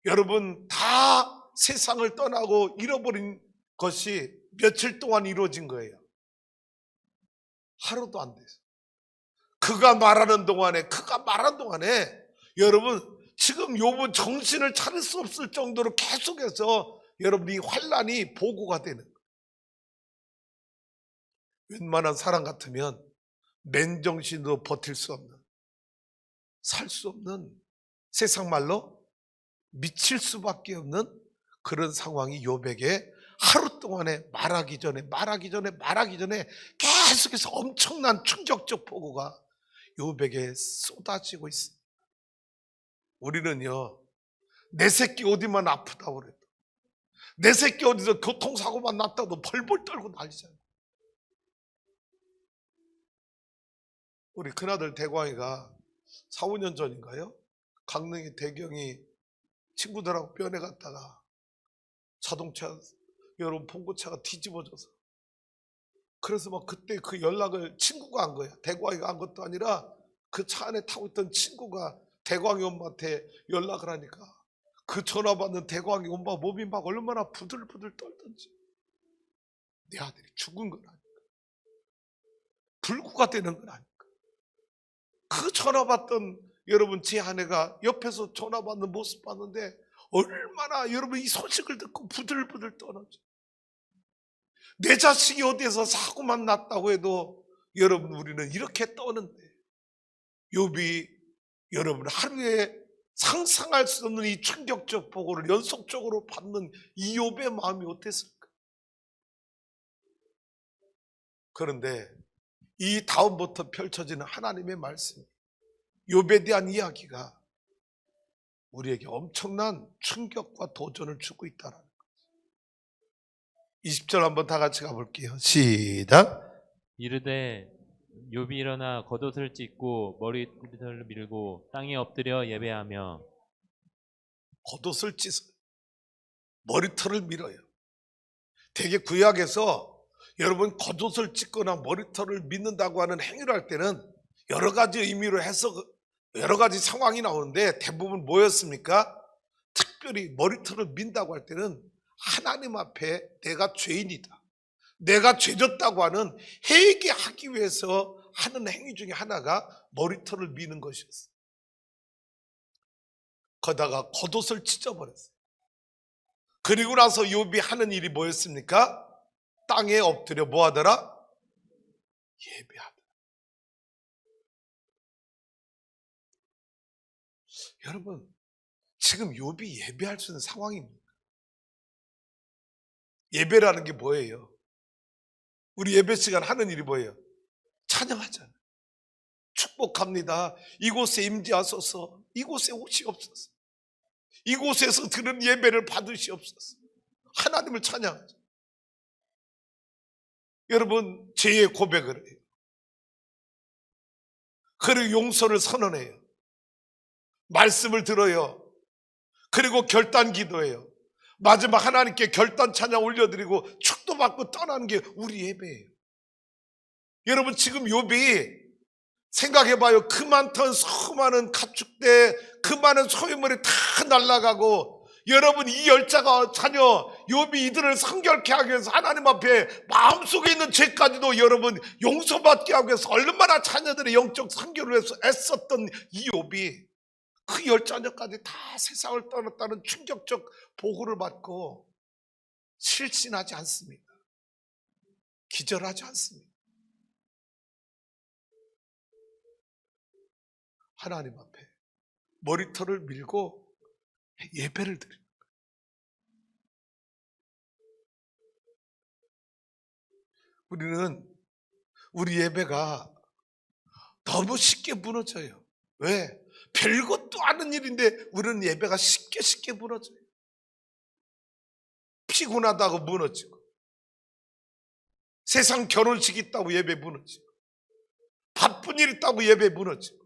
여러분 다 세상을 떠나고 잃어버린 것이 며칠 동안 이루어진 거예요. 하루도 안 돼서. 그가 말하는 동안에 여러분 지금 욥은 정신을 차릴 수 없을 정도로 계속해서 여러분 이 환난이 보고가 되는 거예요. 웬만한 사람 같으면 맨정신으로 버틸 수 없는, 살 수 없는, 세상 말로 미칠 수밖에 없는 그런 상황이 욥에게 하루 동안에 말하기 전에 계속해서 엄청난 충격적 보고가 욥에게 쏟아지고 있습니다. 우리는요, 내 새끼 어디만 아프다고 그래도, 내 새끼 어디서 교통사고만 났다고 벌벌 떨고 난리잖아요. 우리 큰아들 대광이가 4, 5년 전인가요? 강릉의 대경이 친구들하고 변에 갔다가 자동차 여러분 봉고차가 뒤집어져서 그래서 막 그때 그 연락을 친구가 한 거야. 대광이가 한 것도 아니라 그 차 안에 타고 있던 친구가 대광이 엄마한테 연락을 하니까 그 전화 받는 대광이 엄마 몸이 막 얼마나 부들부들 떨던지. 내 아들이 죽은 건 아니까, 불구가 되는 건 아니까. 그 전화 받던 여러분 제 아내가 옆에서 전화 받는 모습 봤는데 얼마나 여러분 이 소식을 듣고 부들부들 떨어져. 내 자식이 어디에서 사고만 났다고 해도 여러분 우리는 이렇게 떠는데 욥이 여러분 하루에 상상할 수 없는 이 충격적 보고를 연속적으로 받는 이 욥의 마음이 어땠을까? 그런데 이 다음부터 펼쳐지는 하나님의 말씀, 욥에 대한 이야기가 우리에게 엄청난 충격과 도전을 주고 있다는 거죠. 20절 한번 다 같이 가볼게요. 시작. 이르되 욥이 일어나 겉옷을 찢고 머리털을 밀고 땅에 엎드려 예배하며. 겉옷을 찢어요. 머리털을 밀어요. 되게 구약에서 여러분 겉옷을 찢거나 머리털을 밀는다고 하는 행위를 할 때는 여러 가지 의미로 해서 여러 가지 상황이 나오는데 대부분 뭐였습니까? 특별히 머리털을 민다고 할 때는 하나님 앞에 내가 죄인이다, 내가 죄졌다고 하는 회개하기 위해서 하는 행위 중에 하나가 머리털을 미는 것이었어요. 거다가 겉옷을 찢어버렸어요. 그리고 나서 욥이 하는 일이 뭐였습니까? 땅에 엎드려 뭐 하더라? 예배하더라. 여러분 지금 욥이 예배할 수 있는 상황입니까? 예배라는 게 뭐예요? 우리 예배 시간 하는 일이 뭐예요? 찬양하잖아요. 축복합니다. 이곳에 임재하소서. 이곳에 오시옵소서. 이곳에서 드는 예배를 받으시옵소서. 하나님을 찬양하죠. 여러분 죄의 고백을 해요. 그리고 용서를 선언해요. 말씀을 들어요. 그리고 결단 기도해요. 마지막 하나님께 결단 찬양 올려드리고 축도 받고 떠나는 게 우리 예배예요. 여러분 지금 욥이 생각해봐요. 그 많던 수많은 가축대, 그 많은 소유물이 다 날아가고, 여러분 이 열자가 자녀 욥이 이들을 성결케 하기 위해서 하나님 앞에 마음속에 있는 죄까지도 여러분 용서받게 하기 위해서 얼마나 자녀들의 영적 성결을 위해서 애썼던 이 욥이 그 열 자녀까지 다 세상을 떠났다는 충격적 보고를 받고 실신하지 않습니다. 기절하지 않습니다. 하나님 앞에 머리털을 밀고 예배를 드립니다. 우리는 우리 예배가 너무 쉽게 무너져요. 왜? 별것도 아닌 일인데 우리는 예배가 쉽게 무너져요. 피곤하다고 무너지고, 세상 결혼식 있다고 예배 무너지고, 바쁜 일 있다고 예배 무너지고,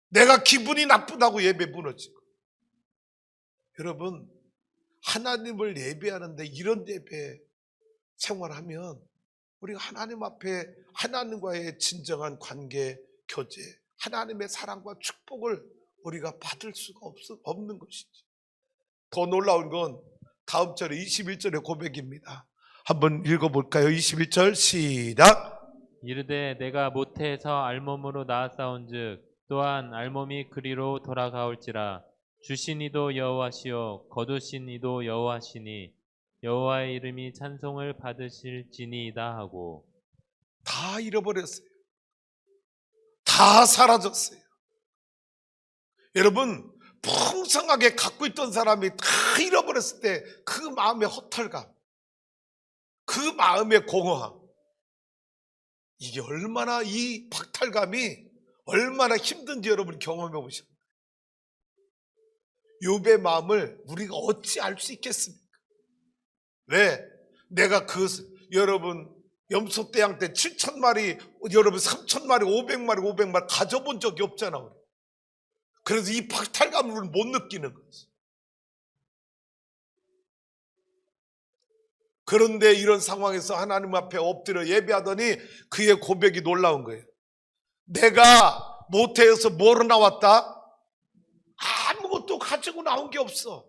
내가 기분이 나쁘다고 예배 무너지고. 여러분 하나님을 예배하는데 이런 예배 생활하면 우리가 하나님 앞에 하나님과의 진정한 관계, 교제, 하나님의 사랑과 축복을 우리가 받을 수가 없는 것이지. 더 놀라운 건 다음 절에 21절의 고백입니다. 한번 읽어볼까요? 21절 시작. 이르되 내가 모태에서 알몸으로 낳았사온즉 또한 알몸이 그리로 돌아가올지라. 주신 이도 여호와시요 거두신 이도 여호와시니 여호와의 이름이 찬송을 받으실지니이다 하고. 다 잃어버렸어요. 다 사라졌어요. 여러분 풍성하게 갖고 있던 사람이 다 잃어버렸을 때 그 마음의 허탈감, 그 마음의 공허함, 이게 얼마나, 이 박탈감이 얼마나 힘든지 여러분 경험해 보십시오. 욥의 마음을 우리가 어찌 알 수 있겠습니까? 왜? 내가 여러분 염소떼양 때 7,000마리, 여러분 3,000마리, 500마리 가져본 적이 없잖아. 그래서 이 박탈감을 못 느끼는 거지. 그런데 이런 상황에서 하나님 앞에 엎드려 예배하더니 그의 고백이 놀라운 거예요. 내가 모태에서 뭐로 나왔다? 아무것도 가지고 나온 게 없어.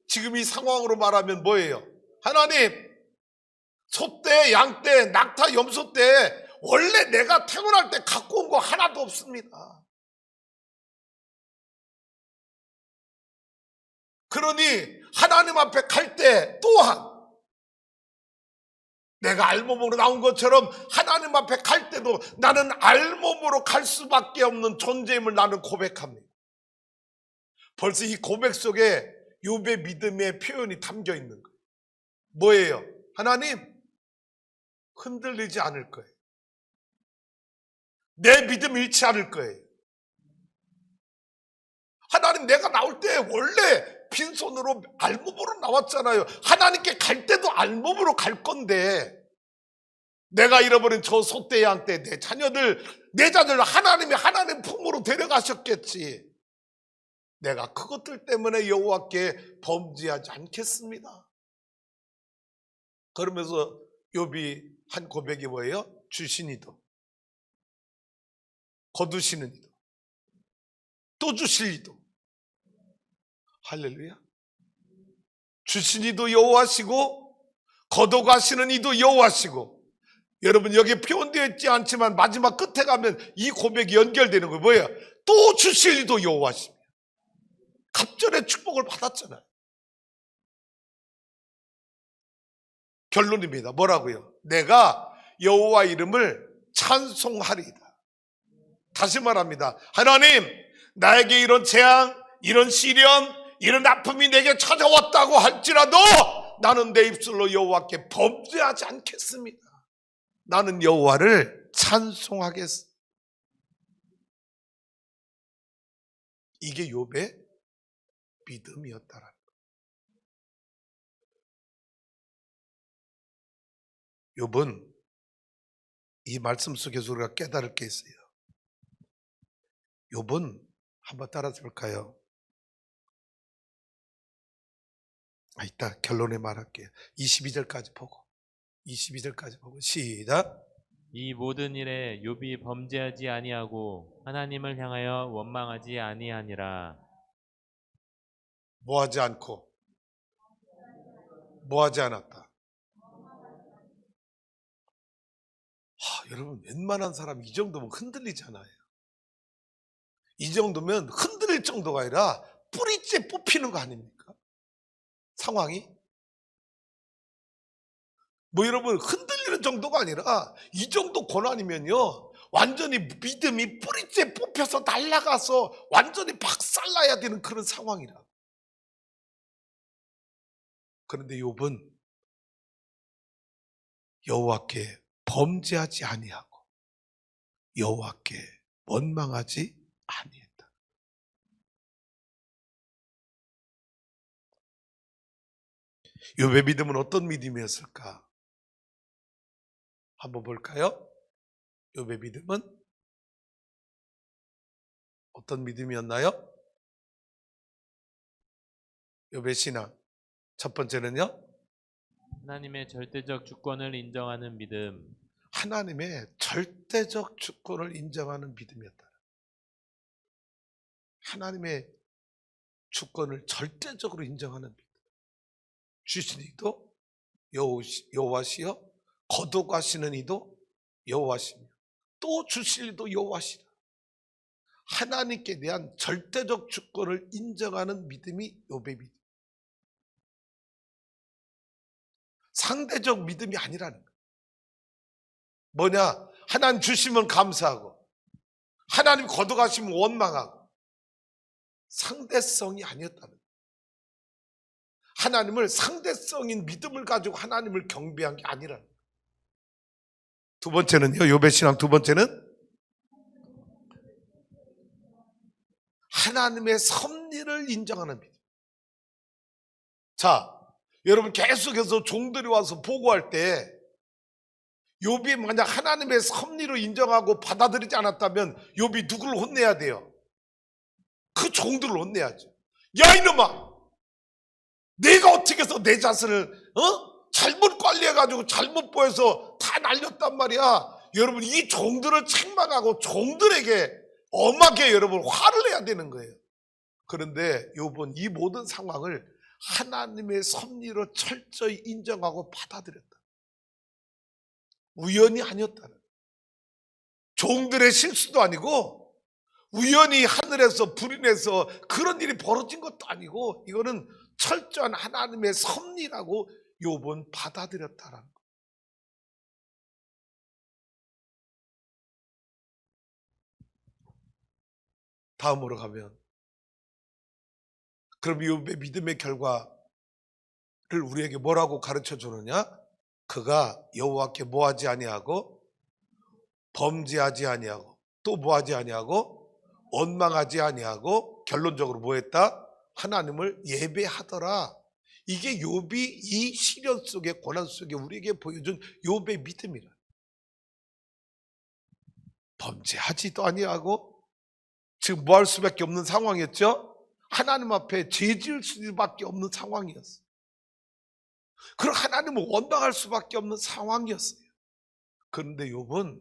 지금 이 상황으로 말하면 뭐예요? 하나님, 소떼, 양떼, 낙타, 염소떼 원래 내가 태어날 때 갖고 온 거 하나도 없습니다. 그러니 하나님 앞에 갈 때 또한 내가 알몸으로 나온 것처럼 하나님 앞에 갈 때도 나는 알몸으로 갈 수밖에 없는 존재임을 나는 고백합니다. 벌써 이 고백 속에 욥의 믿음의 표현이 담겨 있는 거예요. 뭐예요? 하나님, 흔들리지 않을 거예요. 내 믿음 잃지 않을 거예요. 하나님, 내가 나올 때 원래 빈손으로 알몸으로 나왔잖아요. 하나님께 갈 때도 알몸으로 갈 건데 내가 잃어버린 저 소떼 양떼 내 자녀들 하나님 품으로 데려가셨겠지. 내가 그것들 때문에 여호와께 범죄하지 않겠습니다. 그러면서 욥이 한 고백이 뭐예요? 주신 이도 거두시는 이도 또 주실 이도. 할렐루야. 주신 이도 여호와시고 거둬가시는 이도 여호와시고. 여러분 여기 표현되어 있지 않지만 마지막 끝에 가면 이 고백이 연결되는 거예요. 뭐예요? 또 주실 이도 여호와십니다. 갑절의 축복을 받았잖아요. 결론입니다. 뭐라고요? 내가 여호와 이름을 찬송하리이다. 다시 말합니다. 하나님, 나에게 이런 재앙, 이런 시련, 이런 아픔이 내게 찾아왔다고 할지라도 나는 내 입술로 여호와께 범죄하지 않겠습니다. 나는 여호와를 찬송하겠습니다. 이게 욥의 믿음이었다라는 거예요. 욥은 이 말씀 속에서 우리가 깨달을 게 있어요. 욥은 한번 따라서 볼까요? 이따 결론에 말할게요. 22절까지 보고 22절까지 보고 시작. 이 모든 일에 욥이 범죄하지 아니하고 하나님을 향하여 원망하지 아니하니라. 뭐하지 않고 뭐하지 않았다. 여러분 웬만한 사람 이 정도면 흔들리잖아요. 이 정도면 흔들릴 정도가 아니라 뿌리째 뽑히는 거 아닙니까? 상황이 뭐 여러분 흔들리는 정도가 아니라 이 정도 고난이면요 완전히 믿음이 뿌리째 뽑혀서 날아가서 완전히 박살나야 되는 그런 상황이라. 그런데 욥은 여호와께 범죄하지 아니하고 여호와께 원망하지 아니했다. 욥의 믿음은 어떤 믿음이었을까? 한번 볼까요? 욥의 믿음은 어떤 믿음이었나요? 욥의 신앙 첫 번째는요, 하나님의 절대적 주권을 인정하는 믿음. 하나님의 절대적 주권을 인정하는 믿음이었다. 하나님의 주권을 절대적으로 인정하는 믿음. 주신 이도 여호와시요 거두가시는 이도 여호와시며 또 주실 이도 여호와시라. 하나님께 대한 절대적 주권을 인정하는 믿음이 욥의 믿음. 상대적 믿음이 아니라는 거예요. 뭐냐? 하나님 주시면 감사하고 하나님 거두가시면 원망하고 상대성이 아니었다는 거예요. 하나님을 상대성인 믿음을 가지고 하나님을 경배한 게 아니라는 거예요. 두 번째는요, 욥의 신앙 두 번째는 하나님의 섭리를 인정하는 믿음. 자, 여러분 계속해서 종들이 와서 보고할 때 욥이 만약 하나님의 섭리로 인정하고 받아들이지 않았다면 욥이 누구를 혼내야 돼요? 그 종들을 혼내야죠. 야 이놈아, 내가 어떻게 해서 내 자신을 잘못 관리해가지고 잘못 보여서 다 날렸단 말이야. 여러분 이 종들을 책망하고 종들에게 엄하게 여러분 화를 내야 되는 거예요. 그런데 욥은 이 모든 상황을 하나님의 섭리로 철저히 인정하고 받아들였다. 우연이 아니었다는 거예요. 종들의 실수도 아니고 우연히 하늘에서 불이 내서 그런 일이 벌어진 것도 아니고 이거는 철저한 하나님의 섭리라고 욥은 받아들였다라는 거예요. 다음으로 가면 그럼 욥의 믿음의 결과를 우리에게 뭐라고 가르쳐 주느냐? 그가 여호와께 뭐하지 아니하고 범죄하지 아니하고 또 뭐하지 아니하고 원망하지 아니하고 결론적으로 뭐했다? 하나님을 예배하더라. 이게 욥이 이 시련 속에 고난 속에 우리에게 보여준 욥의 믿음이라. 범죄하지도 아니하고 지금 뭐 할 수밖에 없는 상황이었죠? 하나님 앞에 죄 지을 수밖에 없는 상황이었어요. 그럼 하나님을 원망할 수밖에 없는 상황이었어요. 그런데 욥은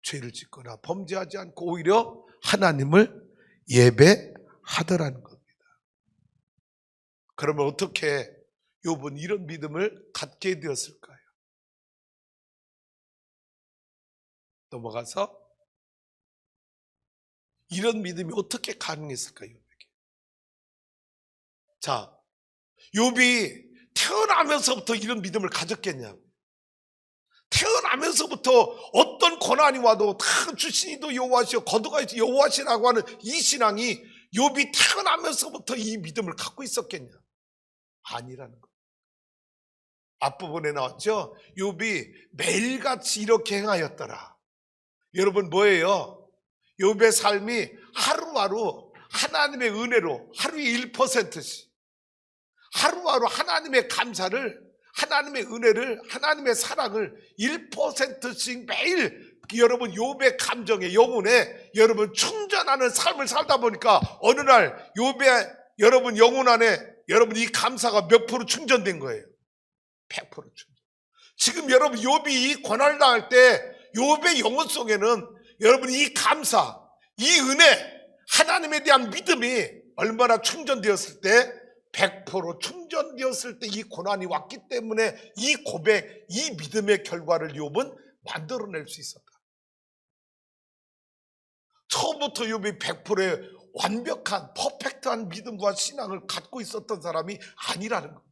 죄를 짓거나 범죄하지 않고 오히려 하나님을 예배하더라는 겁니다. 그러면 어떻게 욥은 이런 믿음을 갖게 되었을까요? 넘어가서 이런 믿음이 어떻게 가능했을까요? 자, 욥이 태어나면서부터 이런 믿음을 가졌겠냐고. 태어나면서부터 어떤 고난이 와도 다 주신이도 여호와시오 거두가시도 여호와시라고 하는 이 신앙이 욥이 태어나면서부터 이 믿음을 갖고 있었겠냐? 아니라는 거예요. 앞부분에 나왔죠? 욥이 매일같이 이렇게 행하였더라. 여러분 뭐예요? 욥의 삶이 하루하루 하나님의 은혜로 하루에 1%씩 하루하루 하나님의 감사를 하나님의 은혜를 하나님의 사랑을 1%씩 매일 여러분 욥의 감정에 영혼에 여러분 충전하는 삶을 살다 보니까 어느 날 욥의 여러분 영혼 안에 여러분 이 감사가 몇 프로 충전된 거예요? 100% 충전. 지금 여러분 욥이 이 고난을 당할 때 욥의 영혼 속에는 여러분 이 감사, 이 은혜, 하나님에 대한 믿음이 얼마나 충전되었을 때 100% 충전되었을 때 이 고난이 왔기 때문에 이 고백, 이 믿음의 결과를 욥은 만들어낼 수 있었다. 처음부터 욥이 100%의 완벽한 퍼펙트한 믿음과 신앙을 갖고 있었던 사람이 아니라는 것.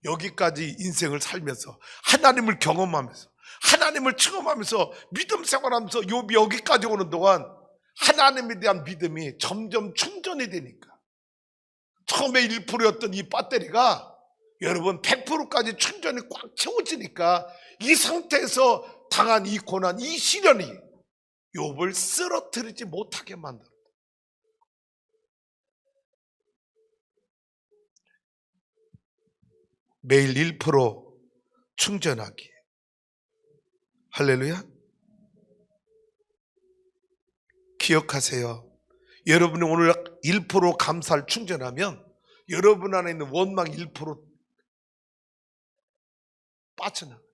여기까지 인생을 살면서 하나님을 경험하면서 하나님을 체험하면서 믿음 생활하면서 욥이 여기까지 오는 동안 하나님에 대한 믿음이 점점 충전이 되니까 처음에 1%였던 이 배터리가 여러분 100%까지 충전이 꽉 채워지니까 이 상태에서 당한 이 고난, 이 시련이 욥을 쓰러뜨리지 못하게 만들어요. 매일 1% 충전하기. 할렐루야. 기억하세요. 여러분이 오늘 1% 감사를 충전하면 여러분 안에 있는 원망 1% 빠져나가요.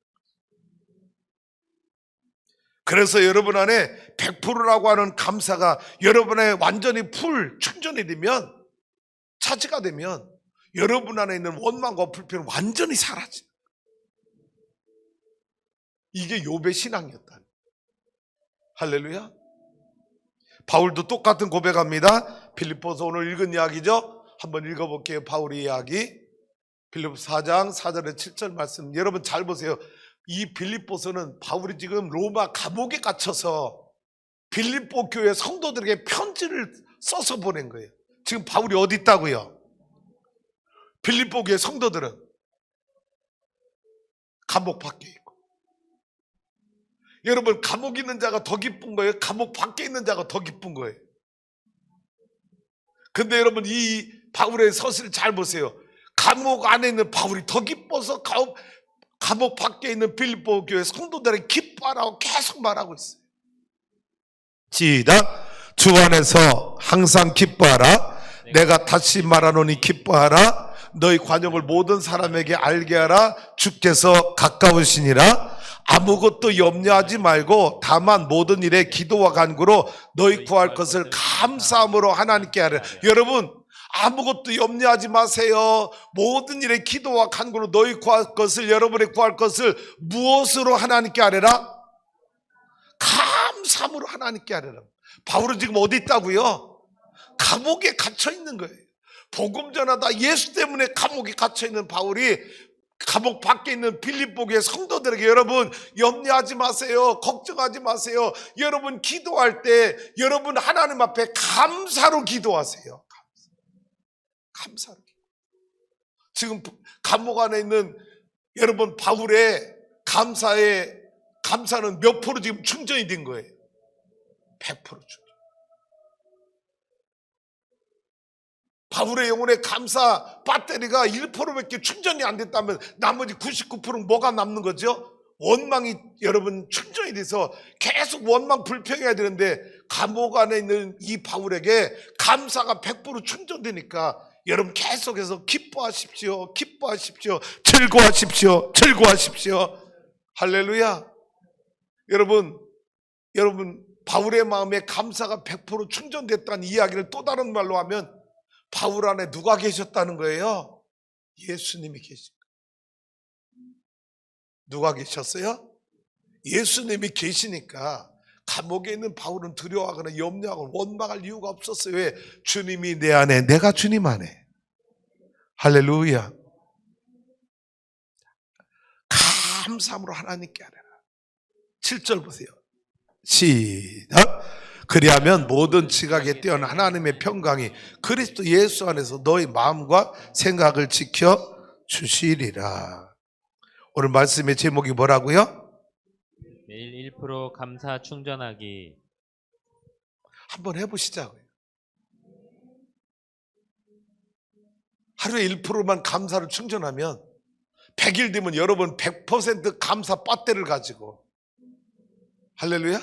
그래서 여러분 안에 100%라고 하는 감사가 여러분의 완전히 풀 충전이 되면, 차지가 되면 여러분 안에 있는 원망과 불평은 완전히 사라져요. 이게 욥의 신앙이었다. 할렐루야. 바울도 똑같은 고백합니다. 빌립보서 오늘 읽은 이야기죠. 한번 읽어볼게요. 바울의 이야기. 빌립보서 4장 4절에 7절 말씀 여러분 잘 보세요. 이 빌립보서는 바울이 지금 로마 감옥에 갇혀서 빌립보 교회 성도들에게 편지를 써서 보낸 거예요. 지금 바울이 어디 있다고요? 빌립보 교회 성도들은 감옥 밖에 있고. 여러분 감옥에 있는 자가 더 기쁜 거예요? 감옥 밖에 있는 자가 더 기쁜 거예요? 근데 여러분 이 바울의 서술을 잘 보세요. 감옥 안에 있는 바울이 더 기뻐서 감옥 밖에 있는 빌립보 교회 성도들에게 기뻐하라고 계속 말하고 있어요. 시작. 주 안에서 항상 기뻐하라. 내가 다시 말하노니 기뻐하라. 너희 관용을 모든 사람에게 알게 하라. 주께서 가까우시니라. 아무것도 염려하지 말고 다만 모든 일에 기도와 간구로 너희 구할 것을 감사함으로 하나님께 하라. 여러분 아무것도 염려하지 마세요. 모든 일에 기도와 간구로 너희 구할 것을, 여러분의 구할 것을 무엇으로 하나님께 하래라? 감사함으로 하나님께 하래라. 바울은 지금 어디 있다고요? 감옥에 갇혀 있는 거예요. 복음 전하다 예수 때문에 감옥에 갇혀 있는 바울이 감옥 밖에 있는 빌립보 교회 성도들에게 여러분 염려하지 마세요. 걱정하지 마세요. 여러분 기도할 때 여러분 하나님 앞에 감사로 기도하세요. 감사로. 지금 감옥 안에 있는 여러분 바울의 감사는 몇 프로 지금 충전이 된 거예요? 100% 충전. 바울의 영혼의 감사 배터리가 1%밖에 충전이 안 됐다면 나머지 99%는 뭐가 남는 거죠? 원망이 여러분 충전이 돼서 계속 원망 불평해야 되는데 감옥 안에 있는 이 바울에게 감사가 100% 충전되니까 여러분 계속해서 기뻐하십시오. 기뻐하십시오. 즐거워하십시오. 즐거워하십시오. 할렐루야. 여러분 바울의 마음에 감사가 100% 충전됐다는 이야기를 또 다른 말로 하면 바울 안에 누가 계셨다는 거예요? 예수님이 계신 거예요. 누가 계셨어요? 예수님이 계시니까 감옥에 있는 바울은 두려워하거나 염려하거나 원망할 이유가 없었어요. 왜? 주님이 내 안에, 내가 주님 안에. 할렐루야. 감사함으로 하나님께 하라. 7절 보세요. 시작. 그리하면 모든 지각에 뛰어난 하나님의 평강이 그리스도 예수 안에서 너희 마음과 생각을 지켜 주시리라. 오늘 말씀의 제목이 뭐라고요? 매일 1% 감사 충전하기. 한번 해보시자고요. 하루에 1%만 감사를 충전하면 100일 되면 여러분 100% 감사 배터리를 가지고 할렐루야.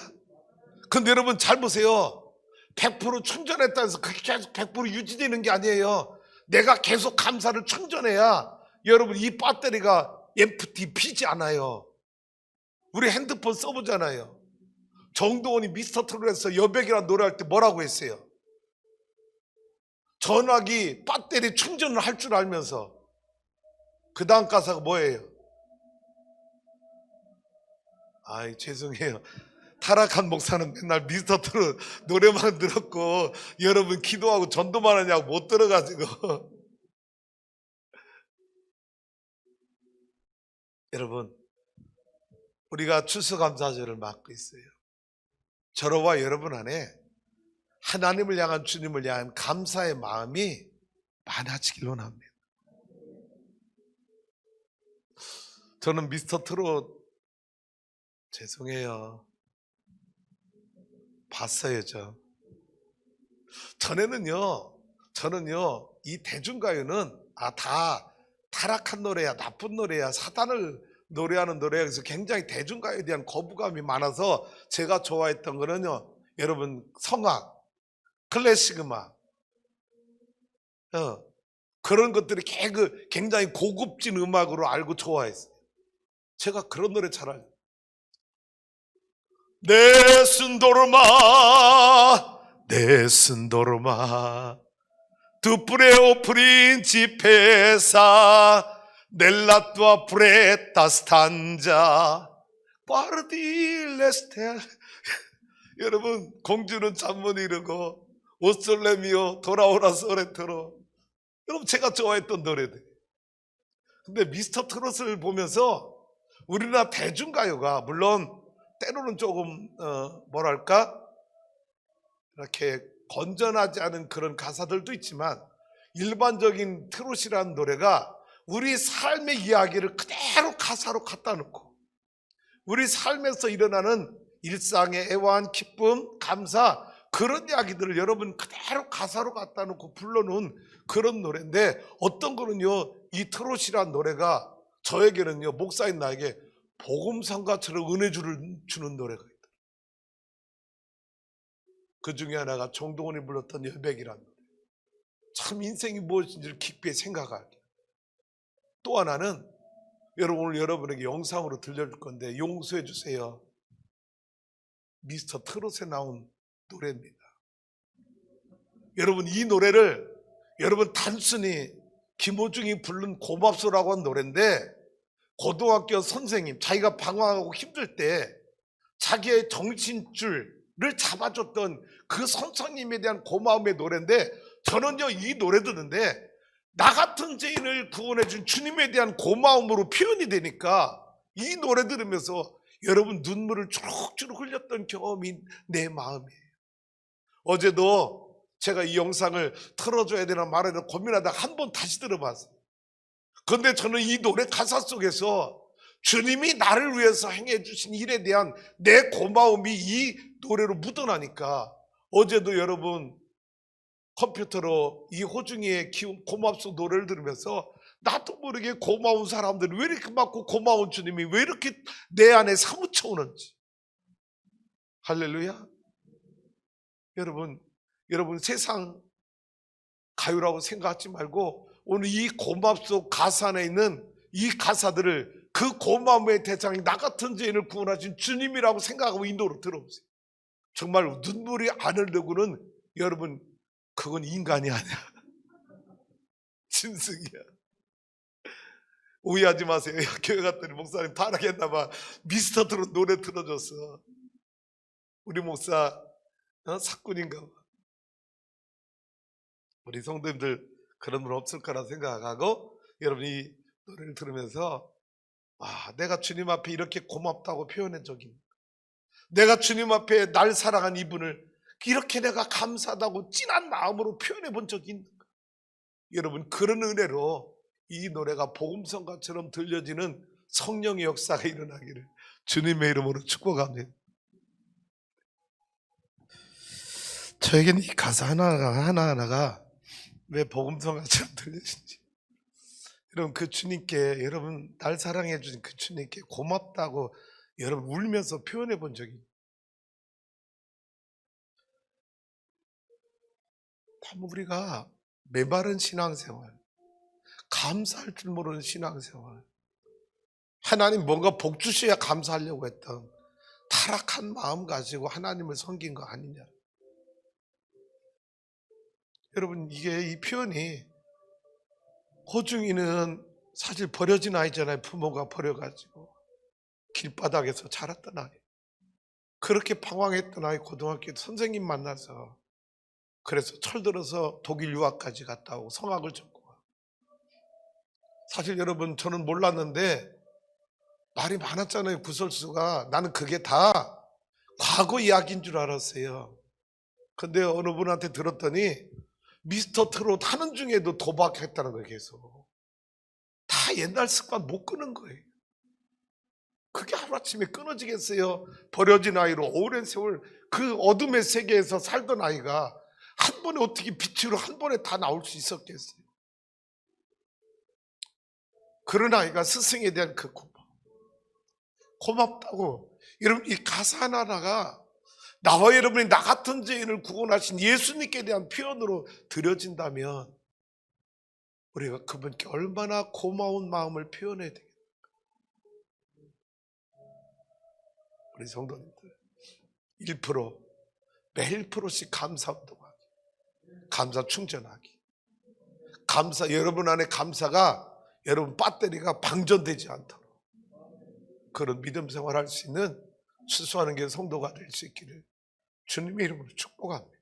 근데 여러분 잘 보세요. 100% 충전했다 해서 그게 계속 100% 유지되는 게 아니에요. 내가 계속 감사를 충전해야 여러분 이 배터리가 empty 비지 않아요. 우리 핸드폰 써보잖아요. 정동원이 미스터 트롯에서 여백이라는 노래할 때 뭐라고 했어요? 전화기 배터리 충전을 할 줄 알면서. 그 다음 가사가 뭐예요? 아이 죄송해요. 타락한 목사는 맨날 미스터 트롯 노래만 들었고 여러분 기도하고 전도만 하냐고 못 들어가지고. 여러분 우리가 추수감사절을 맞고 있어요. 저와 여러분 안에 하나님을 향한 주님을 향한 감사의 마음이 많아지길 원합니다. 저는 미스터 트롯 죄송해요. 봤어요, 저는요, 이 대중가요는 다 타락한 노래야, 나쁜 노래야, 사단을 노래하는 노래야. 그래서 굉장히 대중가요에 대한 거부감이 많아서 제가 좋아했던 거는요, 여러분 성악, 클래식 음악, 그런 것들이 굉장히 고급진 음악으로 알고 좋아했어요. 제가 그런 노래 잘 알죠. Nessun dorma, tu preo principessa, nella tua fretta stanza, guardi le stelle. 여러분 공주는 잠 못 이루고 오솔레미오 돌아오라 소레트로. 여러분 제가 좋아했던 노래들. 근데 미스터 트롯을 보면서 우리나라 대중가요가 물론 때로는 조금 뭐랄까 이렇게 건전하지 않은 그런 가사들도 있지만 일반적인 트롯이라는 노래가 우리 삶의 이야기를 그대로 가사로 갖다 놓고 우리 삶에서 일어나는 일상의 애환, 기쁨, 감사 그런 이야기들을 여러분 그대로 가사로 갖다 놓고 불러놓은 그런 노래인데 어떤 거는요 이 트롯이라는 노래가 저에게는요 목사인 나에게 복음성가처럼 은혜 주는 노래가 있다. 그 중에 하나가 정동원이 불렀던 여백이라는 노래. 참 인생이 무엇인지를 깊이 생각하게. 또 하나는 여러분 오늘 여러분에게 영상으로 들려줄 건데 용서해 주세요. 미스터 트롯에 나온 노래입니다. 여러분 이 노래를 여러분 단순히 김호중이 부른 고맙소라고 한 노래인데 고등학교 선생님 자기가 방황하고 힘들 때 자기의 정신줄을 잡아줬던 그 선생님에 대한 고마움의 노래인데 저는요 이 노래 듣는데 나 같은 죄인을 구원해준 주님에 대한 고마움으로 표현이 되니까 이 노래 들으면서 여러분 눈물을 주룩주룩 흘렸던 경험이 내 마음이에요. 어제도 제가 이 영상을 틀어줘야 되나 말아야 되나 고민하다가 한 번 다시 들어봤어요. 그런데 저는 이 노래 가사 속에서 주님이 나를 위해서 행해 주신 일에 대한 내 고마움이 이 노래로 묻어나니까 어제도 여러분 컴퓨터로 이 호중이의 고맙소 노래를 들으면서 나도 모르게 고마운 사람들이 왜 이렇게 많고 고마운 주님이 왜 이렇게 내 안에 사무쳐 오는지. 할렐루야. 여러분 세상 가요라고 생각하지 말고 오늘 이 고맙소 가사 안에 있는 이 가사들을 그 고마움의 대상이 나 같은 죄인을 구원하신 주님이라고 생각하고 이 노래 들어보세요. 정말 눈물이 안 흐르고는 여러분 그건 인간이 아니야. 짐승이야. 오해하지 마세요. 교회 갔더니 목사님 타락했나 봐. 미스터 트롯 노래 틀어줬어. 우리 목사 사꾼인가 봐. 우리 성도님들 그런 분 없을 거라 생각하고 여러분 이 노래를 들으면서 내가 주님 앞에 이렇게 고맙다고 표현한 적이 있는가? 내가 주님 앞에 날 사랑한 이분을 이렇게 내가 감사하다고 진한 마음으로 표현해 본 적이 있는가? 여러분 그런 은혜로 이 노래가 복음성가처럼 들려지는 성령의 역사가 일어나기를 주님의 이름으로 축복합니다. 저에게는 이 가사 하나하나가 왜 복음성가처럼 들려지는지 여러분 그 주님께 여러분 날 사랑해 주신 그 주님께 고맙다고 여러분 울면서 표현해 본 적이 참 우리가 메마른 신앙생활, 감사할 줄 모르는 신앙생활, 하나님 뭔가 복 주셔야 감사하려고 했던 타락한 마음 가지고 하나님을 섬긴 거 아니냐. 여러분, 이게 이 표현이, 호중이는 사실 버려진 아이잖아요. 부모가 버려가지고 길바닥에서 자랐던 아이. 그렇게 방황했던 아이, 고등학교 선생님 만나서, 그래서 철들어서 독일 유학까지 갔다 오고 성악을 전공하고. 사실 여러분, 저는 몰랐는데 말이 많았잖아요. 구설수가. 나는 그게 다 과거 이야기인 줄 알았어요. 근데 어느 분한테 들었더니 미스터 트롯 하는 중에도 도박했다는 거예요. 계속 다 옛날 습관 못 끄는 거예요. 그게 하루아침에 끊어지겠어요? 버려진 아이로 오랜 세월 그 어둠의 세계에서 살던 아이가 한 번에 어떻게 빛으로 한 번에 다 나올 수 있었겠어요? 그런 아이가 스승에 대한 그 고맙다고. 여러분, 이 가사 하나하나가 나와 여러분이 나 같은 죄인을 구원하신 예수님께 대한 표현으로 드려진다면 우리가 그분께 얼마나 고마운 마음을 표현해야 되겠습니까? 우리 성도님들 1% 매일 1%씩 감사 운동하기, 감사 충전하기, 감사, 여러분 안에 감사가, 여러분 배터리가 방전되지 않도록 그런 믿음 생활할 수 있는 수수하는 게 성도가 될 수 있기를 주님의 이름으로 축복합니다.